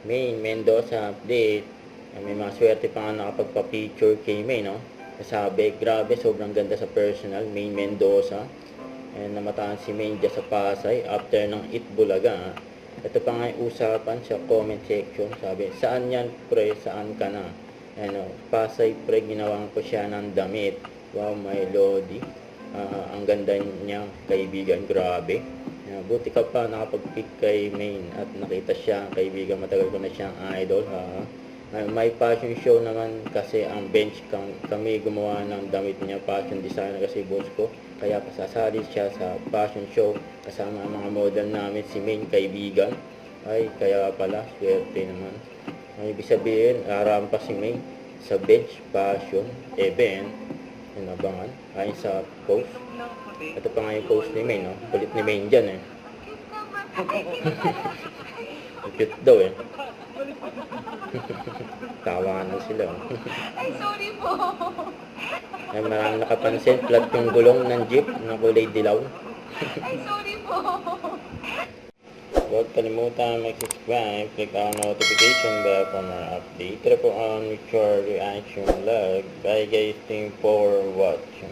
Maine Mendoza update. May mga swerte pa nga nakapagpa-picture kay Maine, no? Sabi, grabe, sobrang ganda sa personal, Maine Mendoza. And namataan si Maine dyan sa Pasay after ng Itbulaga. Ito pa nga yung usapan sa comment section. Sabi, saan yan pre, saan ka na? Ano, Pasay pre, ginawan ko siya ng damit. Wow, my lodi. Ang ganda niya, kaibigan, grabe. Buti ka pa nakapag-pick kay Maine at nakita siya, kaibigan, matagal ko na siyang idol. May fashion show naman kasi ang bench kami gumawa ng damit niya, fashion designer kasi boss ko. Kaya pasasali siya sa fashion show kasama ang mga model namin, si Maine, kaibigan. Ay, kaya pala, swerte naman. Ay, ibig sabihin, aram pa si Maine sa bench fashion event. Inabangan, ayon sa post. Ito pa nga yung post ni Maine, no? Kulit ni Maine dyan, eh. Cute daw, eh. Tawanan sila, oh. Ay, sorry po. Ay, maraming nakapansin, flat yung gulong ng jeep na kulay dilaw. Ay, sorry po. Huwag kalimutan mag-subscribe, click ang notification bell for more update. Tara po on with your reaction vlog. Bye guys, thank you for watching.